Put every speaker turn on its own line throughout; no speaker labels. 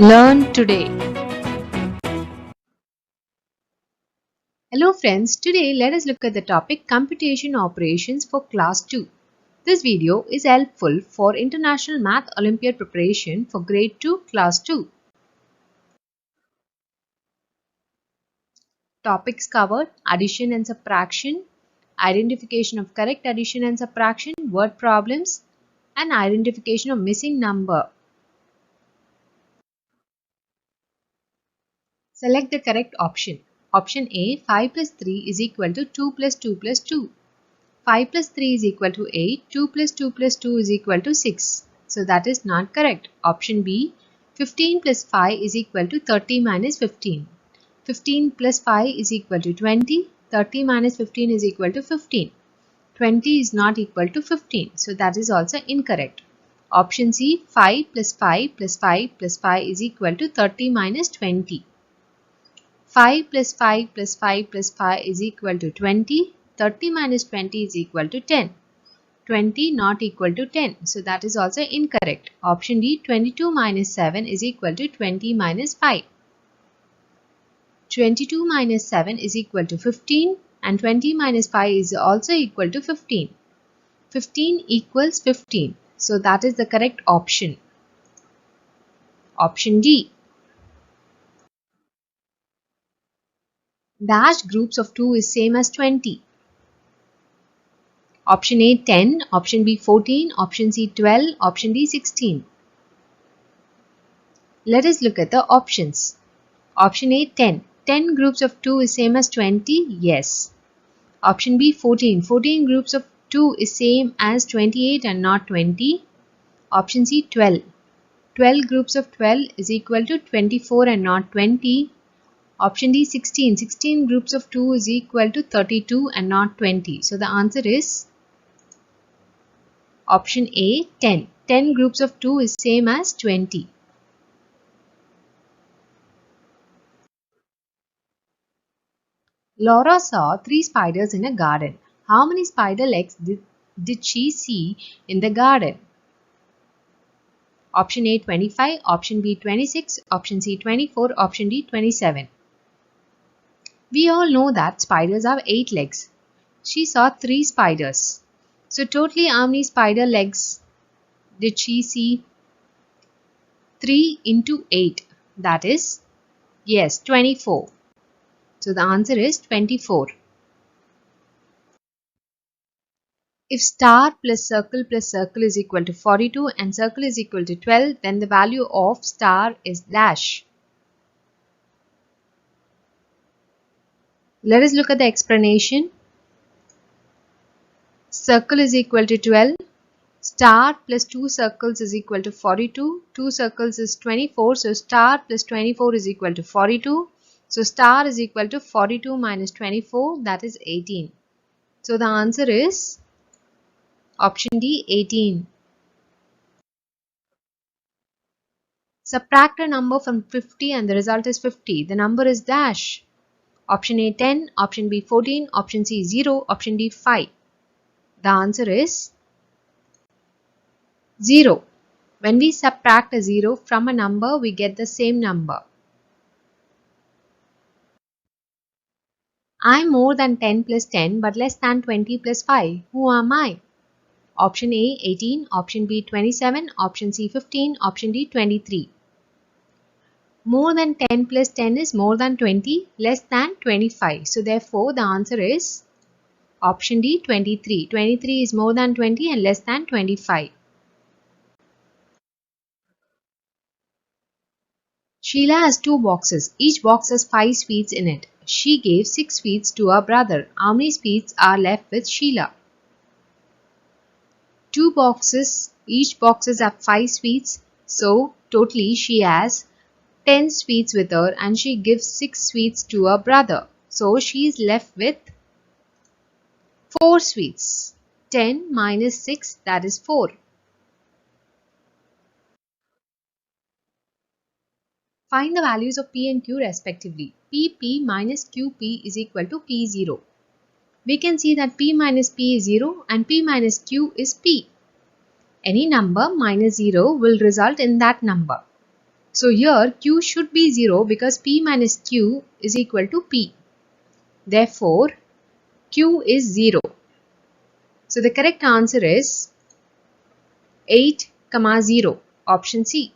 Learn today. Hello friends, today let us look at the topic computation operations for class 2. This video is helpful for International Math Olympiad preparation for grade 2 class 2. Topics covered: addition and subtraction, identification of correct addition and subtraction, word problems, and identification of missing number. Select the correct option. Option A, 5 plus 3 is equal to 2 plus 2 plus 2. 5 plus 3 is equal to 8, 2 plus 2 plus 2 is equal to 6. So that is not correct. Option B, 15 plus 5 is equal to 30 minus 15. 15 plus 5 is equal to 20, 30 minus 15 is equal to 15. 20 is not equal to 15, so that is also incorrect. Option C, 5 plus 5 plus 5 plus 5 is equal to 30 minus 20. 5 plus 5 plus 5 plus 5 is equal to 20. 30 minus 20 is equal to 10. 20 not equal to 10. So that is also incorrect. Option D, 22 minus 7 is equal to 20 minus 5. 22 minus 7 is equal to 15 and 20 minus 5 is also equal to 15. 15 equals 15. So that is the correct option. Option D. Dash groups of 2 is same as 20. Option A 10, option B 14, option C 12, option D 16. Let us look at the options. Option A 10. 10 groups of 2 is same as 20? Yes. Option B 14. 14 groups of 2 is same as 28 and not 20. Option C 12. 12 groups of 12 is equal to 24 and not 20. Option D 16. 16 groups of 2 is equal to 32 and not 20. So the answer is option A 10. 10 groups of 2 is same as 20. Laura saw 3 spiders in a garden. How many spider legs did she see in the garden? Option A 25, option B 26, option C 24, option D 27. We all know that spiders have 8 legs. She saw 3 spiders. So totally how many spider legs did she see? 3 into 8. That is, yes, 24. So the answer is 24. If star plus circle is equal to 42 and circle is equal to 12, then the value of star is dash. Let us look at the explanation. Circle is equal to 12. Star plus 2 circles is equal to 42. 2 circles is 24. So star plus 24 is equal to 42. So star is equal to 42 minus 24, that is 18. So the answer is option D 18. Subtract a number from 50 and the result is 50. The number is dash. Option A 10, option B 14, option C 0, option D 5. The answer is 0. When we subtract a 0 from a number, we get the same number. I am more than 10 plus 10 but less than 20 plus 5. Who am I? Option A 18, option B 27, option C 15, option D 23. More than 10 plus 10 is more than 20, less than 25. So therefore the answer is option D 23. 23 is more than 20 and less than 25. Sheila has 2 boxes. Each box has 5 sweets in it. She gave 6 sweets to her brother. How many sweets are left with Sheila? 2 boxes. Each boxes have 5 sweets. So totally she has 10 sweets with her and she gives 6 sweets to her brother. So she is left with 4 sweets. 10 minus 6, that is 4. Find the values of P and Q respectively. PP minus QP is equal to P0. We can see that P minus P is 0 and P minus Q is P. Any number minus 0 will result in that number. So here Q should be 0 because P minus Q is equal to P. Therefore, Q is 0. So the correct answer is 8, 0, option C.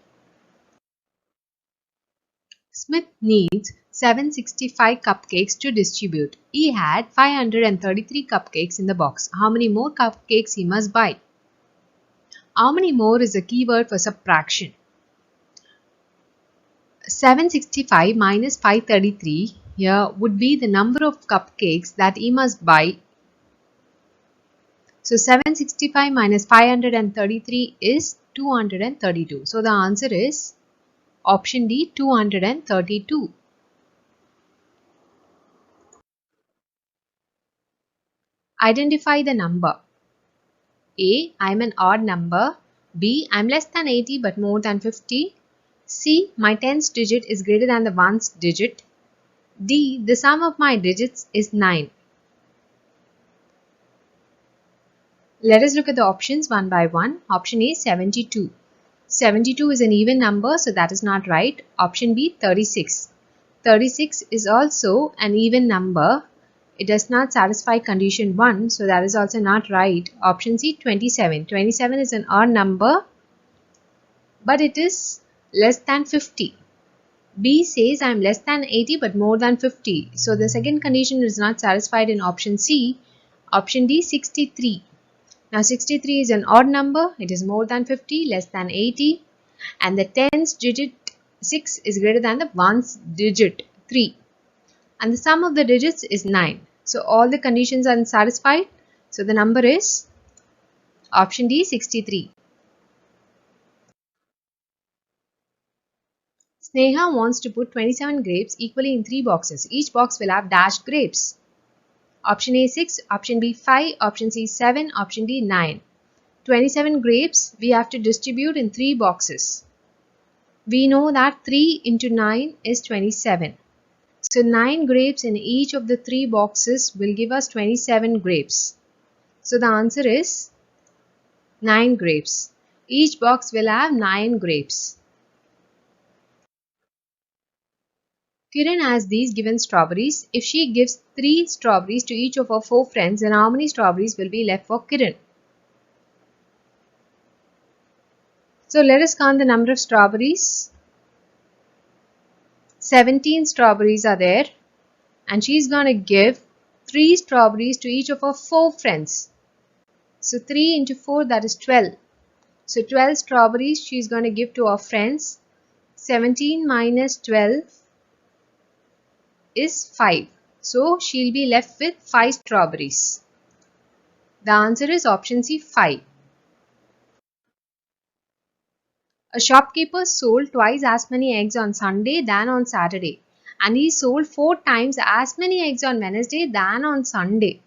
Smith needs 765 cupcakes to distribute. He had 533 cupcakes in the box. How many more cupcakes he must buy? How many more is the keyword for subtraction? 765 minus 533 here would be the number of cupcakes that he must buy. So 765 minus 533 is 232. So the answer is option D, 232. Identify the number. A. I am an odd number. B. I am less than 80 but more than 50. C. My tens digit is greater than the ones digit. D. The sum of my digits is 9. Let us look at the options one by one. Option A, 72. 72 is an even number, so that is not right. Option B, 36. 36 is also an even number. It does not satisfy condition 1, so that is also not right. Option C, 27. 27 is an odd number, but it is less than 50. B says I am less than 80 but more than 50. So the second condition is not satisfied in option C. Option D, 63. Now 63 is an odd number. It is more than 50, less than 80. And the tens digit 6 is greater than the ones digit 3. And the sum of the digits is 9. So all the conditions are satisfied. So the number is option D, 63. Sneha wants to put 27 grapes equally in 3 boxes. Each box will have dashed grapes. Option A, 6, option B, 5, option C, 7, option D, 9. 27 grapes we have to distribute in 3 boxes. We know that 3 into 9 is 27. So 9 grapes in each of the 3 boxes will give us 27 grapes. So the answer is 9 grapes. Each box will have 9 grapes. Kiran has these given strawberries. If she gives 3 strawberries to each of her 4 friends, then how many strawberries will be left for Kiran? So let us count the number of strawberries. 17 strawberries are there, and she's going to give 3 strawberries to each of her 4 friends. So 3 into 4, that is 12. So 12 strawberries she's going to give to her friends. 17 minus 12 is 5. So she'll be left with 5 strawberries. The answer is option C, 5. A shopkeeper sold twice as many eggs on Sunday than on Saturday, and he sold 4 times as many eggs on Wednesday than on Sunday.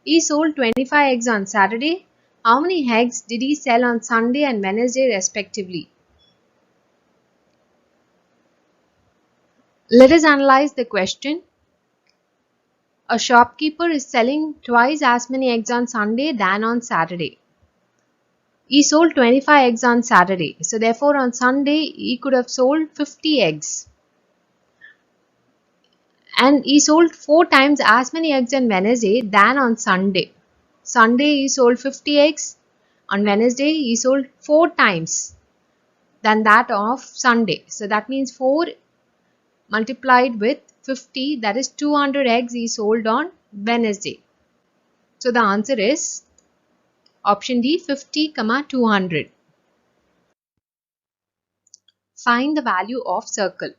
He sold 25 eggs on Saturday. How many eggs did he sell on Sunday and Wednesday respectively? Let us analyze the question. A shopkeeper is selling twice as many eggs on Sunday than on Saturday. He sold 25 eggs on Saturday. So therefore on Sunday he could have sold 50 eggs. And he sold 4 times as many eggs on Wednesday than on Sunday. Sunday he sold 50 eggs. On Wednesday he sold 4 times than that of Sunday. So that means 4 multiplied with 50, that is 200 eggs he sold on Wednesday. So the answer is option D, 50, 200. Find the value of circle.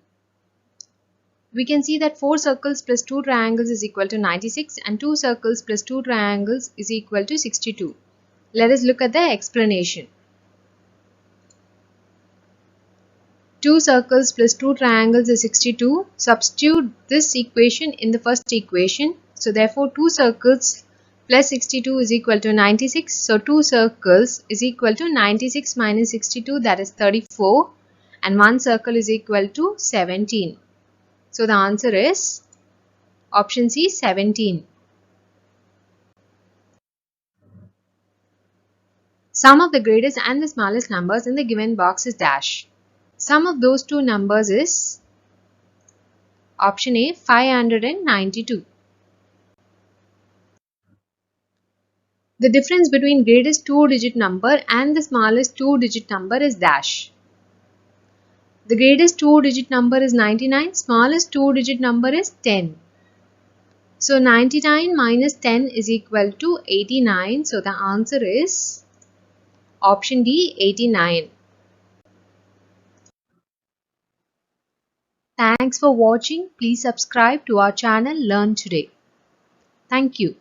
We can see that 4 circles plus 2 triangles is equal to 96 and 2 circles plus 2 triangles is equal to 62. Let us look at the explanation. 2 circles plus 2 triangles is 62. Substitute this equation in the first equation. So therefore 2 circles plus 62 is equal to 96. So 2 circles is equal to 96 minus 62, that is 34. And 1 circle is equal to 17. So the answer is option C, 17. Sum of the greatest and the smallest numbers in the given box is dash. Sum of those two numbers is option A, 592. The difference between greatest two-digit number and the smallest two-digit number is dash. The greatest two-digit number is 99, smallest two-digit number is 10. So 99 minus 10 is equal to 89. So the answer is option D, 89. Thanks for watching. Please subscribe to our channel Learn Today. Thank you.